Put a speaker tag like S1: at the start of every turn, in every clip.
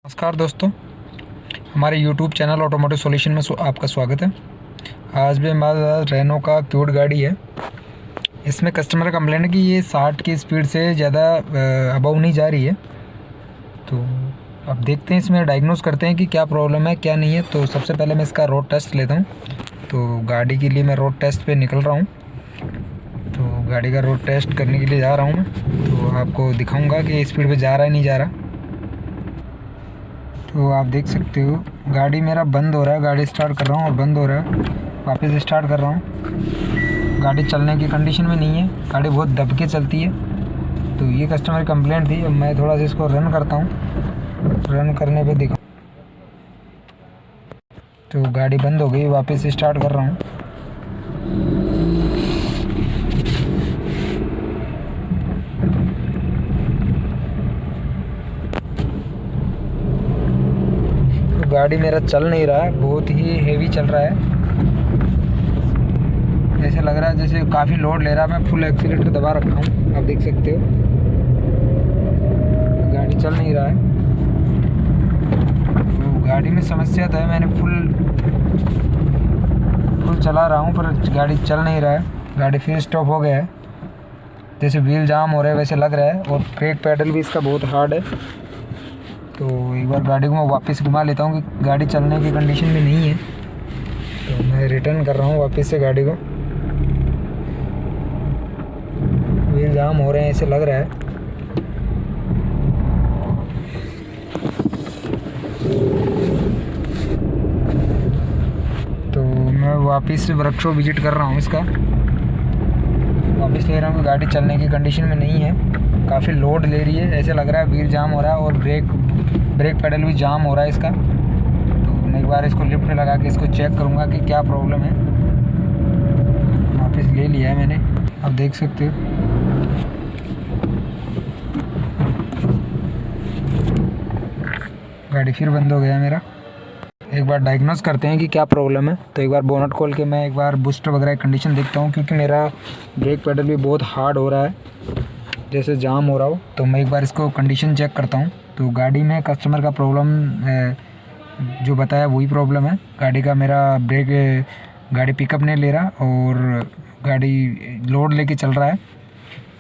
S1: नमस्कार दोस्तों, हमारे YouTube चैनल ऑटोमोटिव सॉल्यूशन में आपका स्वागत है। आज भी हमारे पास रेनो का क्यूट गाड़ी है। इसमें कस्टमर कंप्लेंट है कि ये 60 की स्पीड से ज़्यादा अबव नहीं जा रही है। तो अब देखते हैं, इसमें डायग्नोस करते हैं कि क्या प्रॉब्लम है क्या नहीं है। तो सबसे पहले मैं इसका रोड टेस्ट लेता हूँ। तो गाड़ी के लिए मैं रोड टेस्ट पे निकल रहा हूँ। तो गाड़ी का रोड टेस्ट करने के लिए जा रहा हूँ मैं। तो आपको दिखाऊँगा कि स्पीड पर जा रहा है नहीं जा रहा। तो आप देख सकते हो गाड़ी मेरा बंद हो रहा है। गाड़ी स्टार्ट कर रहा हूँ और बंद हो रहा है, वापस स्टार्ट कर रहा हूँ। गाड़ी चलने की कंडीशन में नहीं है, गाड़ी बहुत दब के चलती है। तो ये कस्टमर कंप्लेंट थी। अब मैं थोड़ा सा इसको रन करता हूँ। रन करने पे दिखा तो गाड़ी बंद हो गई, वापस स्टार्ट कर रहा हूँ। गाड़ी मेरा चल नहीं रहा है, बहुत ही हेवी चल रहा है। ऐसे लग रहा है जैसे काफ़ी लोड ले रहा है। मैं फुल एक्सीलेटर दबा रखा हूँ, आप देख सकते हो। गाड़ी चल नहीं रहा है। तो गाड़ी में समस्या तो है, मैंने फुल चला रहा हूँ पर गाड़ी चल नहीं रहा है। गाड़ी फिर स्टॉप हो गया है, जैसे व्हील जाम हो रहा है वैसे लग रहा है। और ब्रेक पैडल भी इसका बहुत हार्ड है। तो एक बार गाड़ी को मैं वापस घुमा लेता हूँ कि गाड़ी चलने की कंडीशन में नहीं है। तो मैं रिटर्न कर रहा हूँ वापस से गाड़ी को। व्हील जाम हो रहे हैं ऐसे लग रहा है। तो मैं वापस वर्कशॉप विजिट कर रहा हूँ, इसका वापस ले रहा हूँ कि गाड़ी चलने की कंडीशन में नहीं है। काफ़ी लोड ले रही है, ऐसे लग रहा है व्हील जाम हो रहा है और ब्रेक पैडल भी जाम हो रहा है इसका। तो मैं एक बार इसको लिफ्ट में लगा के इसको चेक करूँगा कि क्या प्रॉब्लम है। वापस ले लिया है मैंने, आप देख सकते हो। गाड़ी फिर बंद हो गया मेरा। एक बार डायग्नोस करते हैं कि क्या प्रॉब्लम है। तो एक बार बोनट खोल के मैं एक बार बूस्टर वगैरह की कंडीशन देखता हूँ, क्योंकि मेरा ब्रेक पैडल भी बहुत हार्ड हो रहा है, जैसे जाम हो रहा हो। तो मैं एक बार इसको कंडीशन चेक करता हूँ। तो गाड़ी में कस्टमर का प्रॉब्लम जो बताया वही प्रॉब्लम है। गाड़ी का मेरा गाड़ी पिकअप नहीं ले रहा और गाड़ी लोड लेके चल रहा है।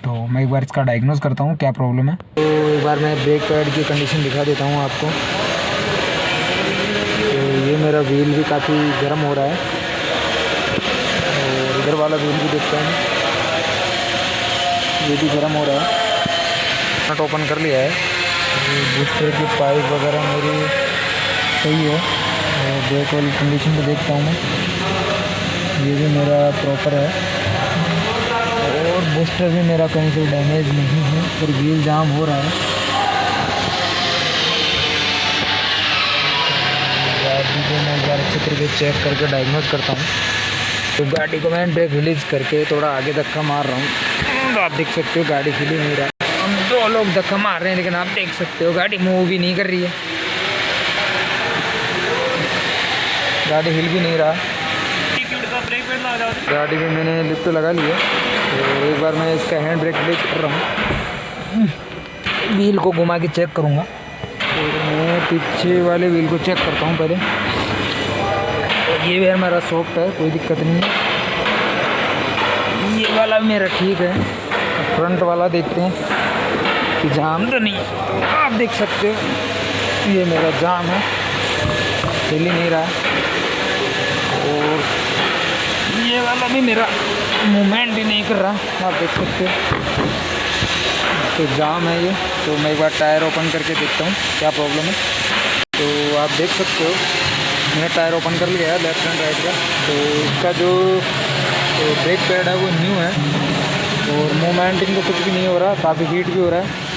S1: तो मैं एक बार इसका डायग्नोस करता हूँ क्या प्रॉब्लम है। तो एक बार मैं ब्रेक पैड की कंडीशन दिखा देता हूँ आपको। तो ये मेरा व्हील भी काफ़ी गर्म हो रहा है और इधर वाला व्हील भी देखता हूँ, ये भी गर्म हो रहा है। नट ओपन कर लिया है। बूस्टर की पाइप वगैरह मेरी सही है। ब्रेक वाली कंडीशन पे देखता हूँ मैं, ये भी मेरा प्रॉपर है। और बूस्टर भी मेरा कहीं से डैमेज नहीं है, पर व्हील जाम हो रहा है। गाड़ी को मैं एक बार अच्छे तरीके से चेक करके डायग्नोस करता हूँ। तो गाड़ी को मैं ब्रेक रिलीज करके थोड़ा आगे धक्का मार रहा हूँ। तो आप देख सकते हो गाड़ी हिल ही नहीं रहा। हम दो लोग धक्का मार रहे हैं, लेकिन आप देख सकते हो गाड़ी मूव भी नहीं कर रही है। गाड़ी हिल भी नहीं रहा। गाड़ी में मैंने लिफ्ट लगा लिया। तो एक बार मैं इसका हैंड ब्रेक रिलीज कर रहा हूँ, व्हील को घुमा के चेक करूँगा। तो मैं पीछे वाले व्हील को चेक करता हूँ पहले। ये भी हमारा सॉफ्ट है, कोई दिक्कत नहीं है। ये वाला मेरा ठीक है। फ्रंट वाला देखते हैं कि जाम तो नहीं है। तो आप देख सकते हो ये मेरा जाम है, हिल ही नहीं रहा है। और ये वाला भी मेरा मूवमेंट ही नहीं कर रहा, आप देख सकते हो। तो जाम है ये। तो मैं एक बार टायर ओपन करके देखता हूँ क्या प्रॉब्लम है। तो आप देख सकते हो मैंने टायर ओपन कर लिया है लेफ्ट एंड राइट का। तो इसका जो ब्रेक पैड है वो न्यू है और मूवमेंटिंग तो कुछ भी नहीं हो रहा, काफ़ी हीट भी हो रहा है।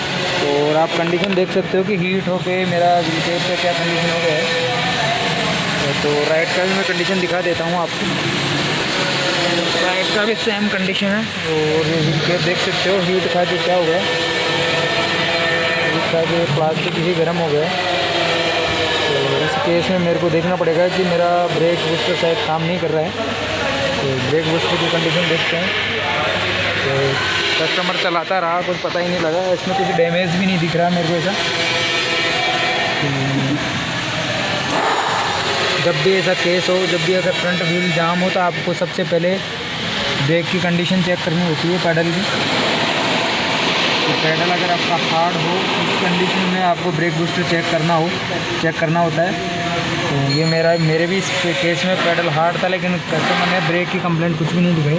S1: और आप कंडीशन देख सकते हो कि हीट हो के मेरा व्हील कैप का क्या कंडीशन हो गया है। तो राइट का भी मैं कंडीशन दिखा देता हूँ आपको। राइट का भी सेम कंडीशन है। और व्हील कैप देख सकते हो हीट खा के क्या हो गया, हीट खा के प्लास्टिक ही गर्म हो गया। तो इस केस में मेरे को देखना पड़ेगा कि मेरा ब्रेक बूस्टर शायद काम नहीं कर रहा है। तो ब्रेक बूस्टर की कंडीशन देखते हैं। तो कस्टमर चलाता रहा, कुछ पता ही नहीं लगा। इसमें कुछ डैमेज भी नहीं दिख रहा मेरे को ऐसा। जब भी ऐसा केस हो, जब भी अगर फ्रंट व्हील जाम हो, तो आपको सबसे पहले ब्रेक की कंडीशन चेक करनी होती है पैडल की। तो पैडल अगर आपका हार्ड हो, उस कंडीशन में आपको ब्रेक बूस्टर चेक करना होता है। तो ये मेरे भी इस केस में पैडल हार्ड था, लेकिन कस्टमर ने ब्रेक की कंप्लेंट कुछ भी नहीं दिखाई।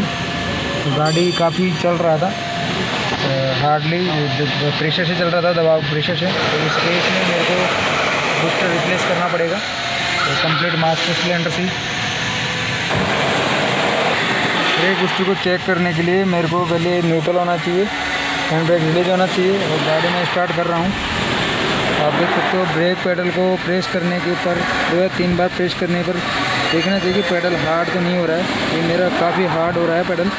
S1: तो गाड़ी काफ़ी चल रहा था, हार्डली प्रेशर से चल रहा था, दबाव प्रेशर से। तो इस केस में मेरे को बूस्टर रिप्लेस करना पड़ेगा, तो कंप्लीट मास्टर सिलेंडर से। ब्रेक बूस्टर को चेक करने के लिए मेरे को पहले न्यूट्रल होना चाहिए, हैंड ब्रेक रिलीज होना चाहिए, और गाड़ी में स्टार्ट कर रहा हूँ। आप देख सकते हो ब्रेक पैडल को प्रेस करने के ऊपर 2 या 3 बार प्रेस करने पर देखना चाहिए कि पैडल हार्ड तो नहीं हो रहा है। ये मेरा काफ़ी हार्ड हो रहा है पैडल।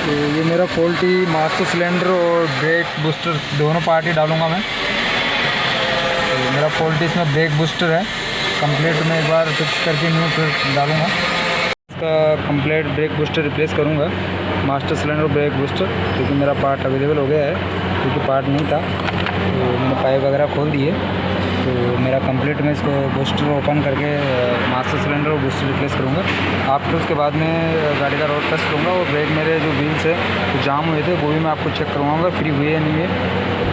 S1: तो ये मेरा फॉल्टी मास्टर सिलेंडर और ब्रेक बूस्टर दोनों पार्ट ही डालूँगा मैं। तो मेरा फॉल्टी इसमें ब्रेक बूस्टर है, कंप्लीट में एक बार फिक्स करके न्यू फिर डालूँगा। इसका कंप्लीट ब्रेक बूस्टर रिप्लेस करूँगा, मास्टर सिलेंडर ब्रेक बूस्टर, क्योंकि मेरा पार्ट अवेलेबल हो गया है, क्योंकि पार्ट नहीं था। तो मैंने पाइप वगैरह खोल दिए। तो मेरा कंप्लीट में इसको बूस्टर ओपन करके मास्टर सिलेंडर और बूस्टर रिप्लेस करूँगा। आफ्टर उसके बाद में गाड़ी का रोड टेस्ट करूँगा, और ब्रेक मेरे जो व्हील्स है तो जाम हुए थे वो भी मैं आपको चेक करवाऊँगा फ्री हुए या नहीं है।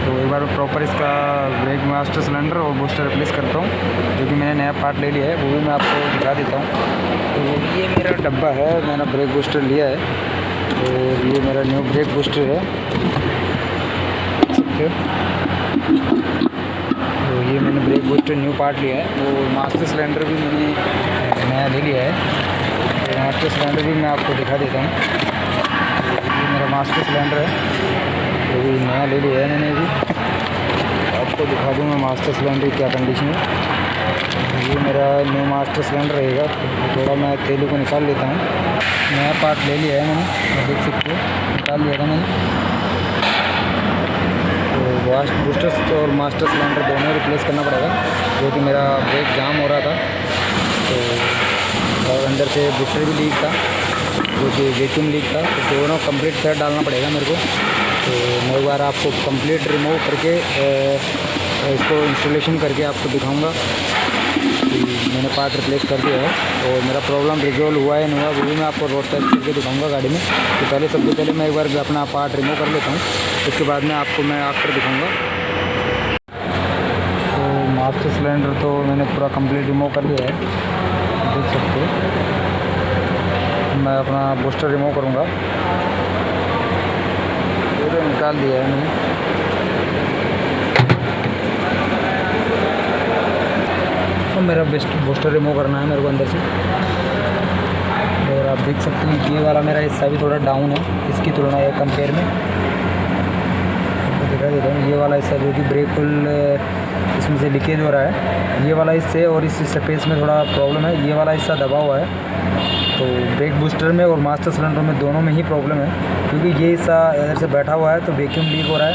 S1: तो एक बार प्रॉपर इसका ब्रेक मास्टर सिलेंडर और बूस्टर रिप्लेस करता हूँ, जो कि मैंने नया पार्ट ले लिया है, वो भी मैं आपको दिखा देता हूँ। तो ये मेरा डब्बा है, मैंने ब्रेक बूस्टर लिया है, और ये मेरा न्यू ब्रेक बूस्टर है। तो ये मैंने ब्रेक बूस्टर न्यू पार्ट लिया है, वो मास्टर सिलेंडर भी मैंने नया ले लिया है। तो मास्टर सिलेंडर भी मैं आपको दिखा देता हूँ। ये मेरा मास्टर सिलेंडर है, तो भी नया ले लिया है मैंने भी, आपको दिखा दूँगा मास्टर सिलेंडर की क्या कंडीशन है। ये मेरा न्यू मास्टर सिलेंडर रहेगा। तो थोड़ा मैं तेल को निकाल लेता हूँ, नया पार्ट ले लिया है मैंने, आप देख सकते हो, निकाल लिया था मैंने। वास्ट बूस्टर और मास्टर सिलेंडर दोनों रिप्लेस करना पड़ेगा, जो कि मेरा ब्रेक जाम हो रहा था। तो और अंदर से बूस्टर भी लीक था, जो कि वैक्यूम लीक था। तो दोनों कंप्लीट सेट डालना पड़ेगा मेरे को। तो मैं एक बार आपको कंप्लीट रिमूव करके इसको इंस्टॉलेशन करके आपको दिखाऊंगा कि मैंने पार्ट रिप्लेस कर दिया है, और मेरा प्रॉब्लम रिजॉल्व हुआ है नहीं हुआ, वो भी मैं आपको रोड टेस्ट करके दिखाऊंगा गाड़ी में। तो पहले सबसे पहले मैं एक बार अपना पार्ट रिमूव कर लेता हूँ, उसके बाद में आपको मैं आफ्टर दिखाऊंगा। तो मास्टर सिलेंडर तो मैंने पूरा कंप्लीट रिमूव कर लिया है, देख सकते हो। मैं अपना बूस्टर रिमूव करूँगा, तो निकाल दिया है मैंने। तो मेरा बूस्टर रिमूव करना है मेरे को अंदर से, और आप देख सकते हैं ये वाला मेरा हिस्सा भी थोड़ा डाउन है इसकी तुलना या कंपेयर में। आपको दिखा देता हूँ, ये वाला हिस्सा जो कि ब्रेक पुल इसमें से लीकेज हो रहा है, ये वाला हिस्से और इस स्पेस में थोड़ा प्रॉब्लम है। ये वाला हिस्सा दबा हुआ है, तो ब्रेक बूस्टर में और मास्टर सिलेंडर में दोनों में ही प्रॉब्लम है, क्योंकि ये हिस्सा इधर से बैठा हुआ है तो वैक्यूम लीक हो रहा है,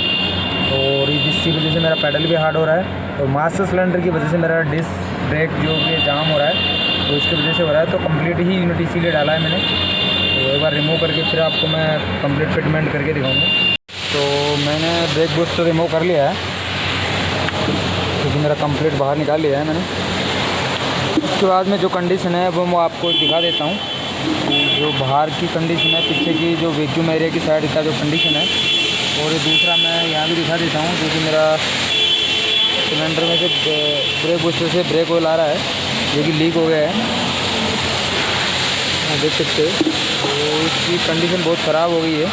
S1: और इसी वजह से मेरा पैडल भी हार्ड हो रहा है। और मास्टर सिलेंडर की वजह से मेरा डिस्क ब्रेक जो कि जाम हो रहा है, तो इसकी वजह से हो रहा है। तो कंप्लीट ही यूनिट इसीलिए डाला है मैंने। तो एक बार रिमूव करके फिर आपको मैं कंप्लीट फिटमेंट करके दिखाऊंगा। तो मैंने ब्रेक बूस्टर रिमूव कर लिया है, क्योंकि मेरा कंप्लीट बाहर निकाल लिया है मैंने। उसके बाद में जो कंडीशन है वो मैं आपको दिखा देता हूँ। जो बाहर की कंडीशन है, पीछे की जो वैक्यूम एरिया की साइड का जो कंडीशन है, और दूसरा मैं यहाँ भी दिखा देता हूँ, क्योंकि मेरा सिलेंडर में से ब्रेक बूस्टर से ब्रेक ऑयल आ रहा है, जो कि लीक हो गया है, आप देख सकते हो। तो इसकी कंडीशन बहुत ख़राब हो गई है,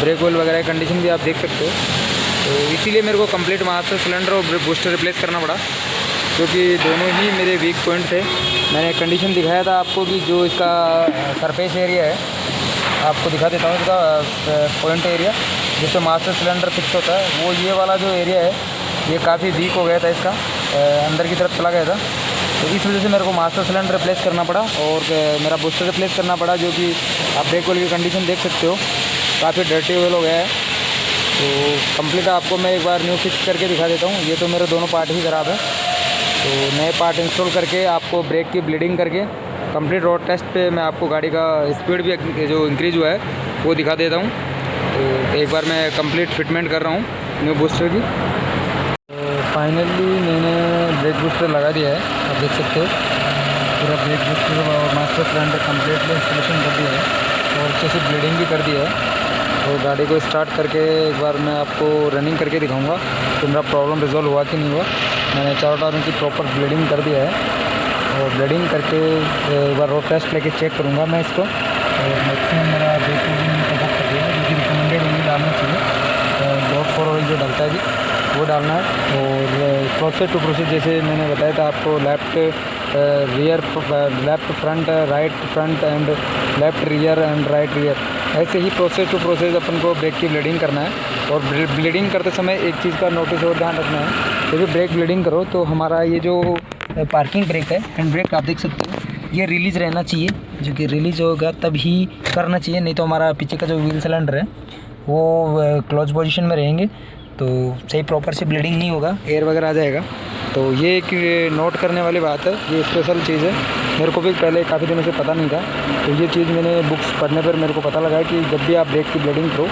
S1: ब्रेक ऑयल वगैरह की कंडीशन भी आप देख सकते हो। तो इसीलिए मेरे को कंप्लीट मास्टर सिलेंडर और बूस्टर रिप्लेस करना पड़ा, क्योंकि दोनों ही मेरे वीक पॉइंट थे। मैंने कंडीशन दिखाया था आपको कि जो इसका सरफेस एरिया है, आपको दिखा देता हूँ इसका पॉइंट एरिया जिससे मास्टर सिलेंडर फिक्स होता है, वो ये वाला जो एरिया है ये काफ़ी वीक हो गया था, इसका अंदर की तरफ चला गया था। तो इस वजह से मेरे को मास्टर सिलेंडर रिप्लेस करना पड़ा, और मेरा बूस्टर रिप्लेस करना पड़ा, जो कि आप ब्रेक ऑयल की कंडीशन देख सकते हो, काफ़ी डर्टी ऑयल हो गया है। तो कंप्लीट आपको मैं एक बार न्यू फिक्स करके दिखा देता हूँ। ये तो मेरे दोनों पार्ट ही ख़राब है, तो नए पार्ट इंस्टॉल करके आपको ब्रेक की ब्लीडिंग करके कंप्लीट रोड टेस्ट पे मैं आपको गाड़ी का स्पीड भी जो इंक्रीज़ हुआ है वो दिखा देता हूँ। तो एक बार मैं कंप्लीट फिटमेंट कर रहा हूँ न्यू बूस्टर की। फाइनली मैंने ब्रेक बूस्टर लगा दिया है, आप देख सकते हो। पूरा ब्रेक बूस्टर और मास्टर सिलेंडर कम्प्लीटली इंस्टॉलेशन कर दिया है और अच्छे से ब्लीडिंग भी कर दिया है। तो गाड़ी को स्टार्ट करके एक बार मैं आपको रनिंग करके दिखाऊंगा कि मेरा प्रॉब्लम रिजॉल्व हुआ कि नहीं हुआ। मैंने चारों टायरों की प्रॉपर ब्लीडिंग कर दिया है और ब्लीडिंग करके एक बार रोड टेस्ट लेके चेक करूँगा मैं इसको। और मैक्सिमम मेरा ब्रेक बुक कर दिया है, जो कि रिकमेंडेड ऑयल डालना चाहिए। डॉट फॉर ऑयल जो डलता है जी वो डालना है। और प्रोसेस टू प्रोसेस जैसे मैंने बताया था आपको, left rear, left front, right front end left rear and right rear, ऐसे ही प्रोसेस टू प्रोसेस अपन को ब्रेक की ब्लीडिंग करना है। और ब्लीडिंग करते समय एक चीज़ का नोटिस और ध्यान रखना है, जब भी ब्रेक ब्लीडिंग करो तो हमारा ये जो पार्किंग ब्रेक है, हैंड ब्रेक आप देख सकते हो, ये रिलीज़ रहना चाहिए। जो कि रिलीज़ होगा तभी करना चाहिए, नहीं तो हमारा पीछे का जो व्हील सिलेंडर है वो क्लोज पोजीशन में रहेंगे तो सही प्रॉपर से ब्लीडिंग नहीं होगा, एयर वगैरह आ जाएगा। तो ये एक नोट करने वाली बात है, ये स्पेशल चीज़ है। मेरे को भी पहले काफ़ी दिनों से पता नहीं था, तो ये चीज़ मैंने बुक्स पढ़ने पर मेरे को पता लगा कि जब भी आप ब्रेक की ब्लीडिंग करो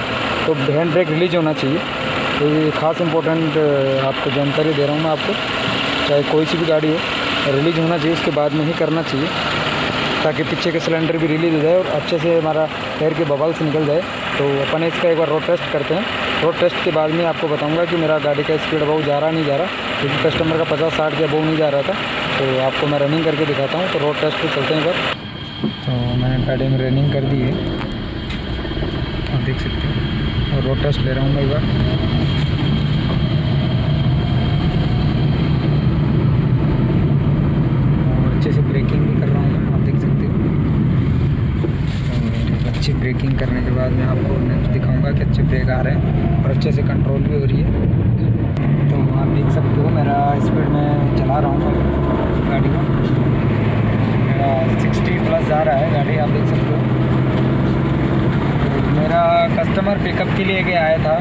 S1: तो हैंड ब्रेक रिलीज होना चाहिए। तो ये ख़ास इंपॉर्टेंट आपको जानकारी दे रहा हूँ मैं आपको, चाहे कोई सी भी गाड़ी हो रिलीज होना चाहिए, उसके बाद में ही करना चाहिए ताकि पीछे के सिलेंडर भी रिलीज हो जाए और अच्छे से हमारा एयर के बबल्स निकल जाए। तो अपन इसका एक बार रोड टेस्ट करते हैं। रोड टेस्ट के बाद में आपको बताऊंगा कि मेरा गाड़ी का स्पीड अबव जा रहा नहीं जा रहा, क्योंकि कस्टमर का 50-60 के अबव नहीं जा रहा था। तो आपको मैं रनिंग करके दिखाता हूँ। तो रोड टेस्ट पे चलते हैं एक बार। तो मैंने गाड़ी में रनिंग कर दी है, आप देख सकते हैं, और रोड टेस्ट ले रहा हूँ मैं एक बार। अच्छे से ब्रेकिंग भी कर रहा हूँ मैं, आप देख सकते हो। अच्छी ब्रेकिंग करने के बाद मैं आपको नेक्स्ट दिखाऊंगा कि अच्छे ब्रेक आ रहे हैं और अच्छे से कंट्रोल भी हो रही है। तो आप देख सकते हो मेरा स्पीड में चला रहा हूँ गाड़ी को, मेरा 60+ जा रहा है गाड़ी, आप देख सकते हो। तो मेरा कस्टमर पिकअप के लिए के आया था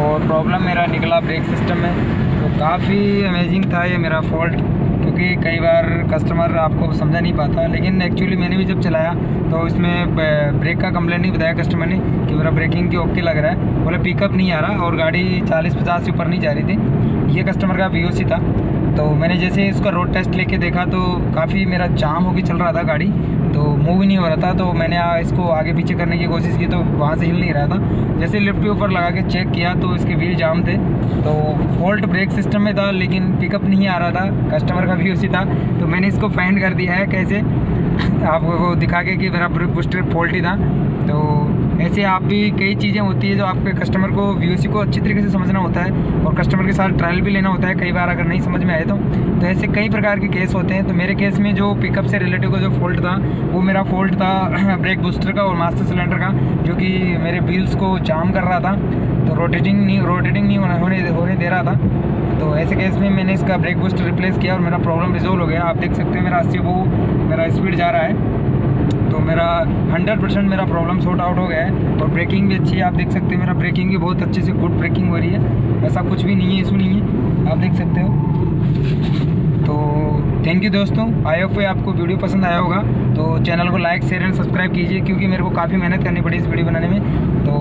S1: और प्रॉब्लम मेरा निकला ब्रेक सिस्टम में। तो काफ़ी अमेजिंग था ये मेरा फॉल्ट, क्योंकि कई बार कस्टमर आपको समझा नहीं पाता। लेकिन एक्चुअली मैंने भी जब चलाया तो इसमें ब्रेक का कंप्लेंट नहीं बताया कस्टमर ने कि मेरा ब्रेकिंग की ओके लग रहा है, बोले पिकअप नहीं आ रहा और गाड़ी 40-50 से ऊपर नहीं जा रही थी। ये कस्टमर का VOC था। तो मैंने जैसे इसका रोड टेस्ट लेके देखा तो काफ़ी मेरा जाम होकर चल रहा था गाड़ी, तो मूव ही नहीं हो रहा था। तो मैंने इसको आगे पीछे करने की कोशिश की तो वहाँ से हिल नहीं रहा था। जैसे लिफ्ट के ऊपर लगा के चेक किया तो इसके व्हील जाम थे। तो फॉल्ट ब्रेक सिस्टम में था लेकिन पिकअप नहीं आ रहा था, कस्टमर का VOC था। तो मैंने इसको फाइंड कर दिया है कैसे आपको दिखा के कि मेरा ब्रेक बूस्टर फॉल्टी था। तो ऐसे आप भी कई चीज़ें होती है जो आपके कस्टमर को VOC को अच्छी तरीके से समझना होता है और कस्टमर के साथ ट्रायल भी लेना होता है कई बार, अगर नहीं समझ में आए तो ऐसे कई प्रकार के केस होते हैं। तो मेरे केस में जो पिकअप से रिलेटिव का जो फॉल्ट था वो मेरा फॉल्ट था ब्रेक बूस्टर का और मास्टर सिलेंडर का, जो कि मेरे व्हील्स को जाम कर रहा था। तो रोटेटिंग नहीं होने दे रहा था। तो ऐसे केस में मैंने इसका ब्रेक बूस्टर रिप्लेस किया और मेरा प्रॉब्लम रिजोल्व हो गया। आप देख सकते हैं मेरा 80 वो मेरा स्पीड जा रहा है। तो मेरा 100% मेरा प्रॉब्लम सॉर्ट आउट हो गया है और ब्रेकिंग भी अच्छी है। आप देख सकते हैं मेरा ब्रेकिंग भी बहुत अच्छे से गुड ब्रेकिंग हो रही है, ऐसा कुछ भी नहीं है, इशू नहीं है, आप देख सकते हो। तो थैंक यू दोस्तों, आई होप आपको वीडियो पसंद आया होगा। तो चैनल को लाइक शेयर एंड सब्सक्राइब कीजिए, क्योंकि मेरे को काफ़ी मेहनत करनी पड़ी इस वीडियो बनाने में। तो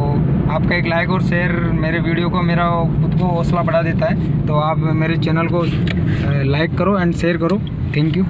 S1: आपका एक लाइक और शेयर मेरे वीडियो को, मेरा खुद को हौसला बढ़ा देता है। तो आप मेरे चैनल को लाइक करो एंड शेयर करो। Thank you.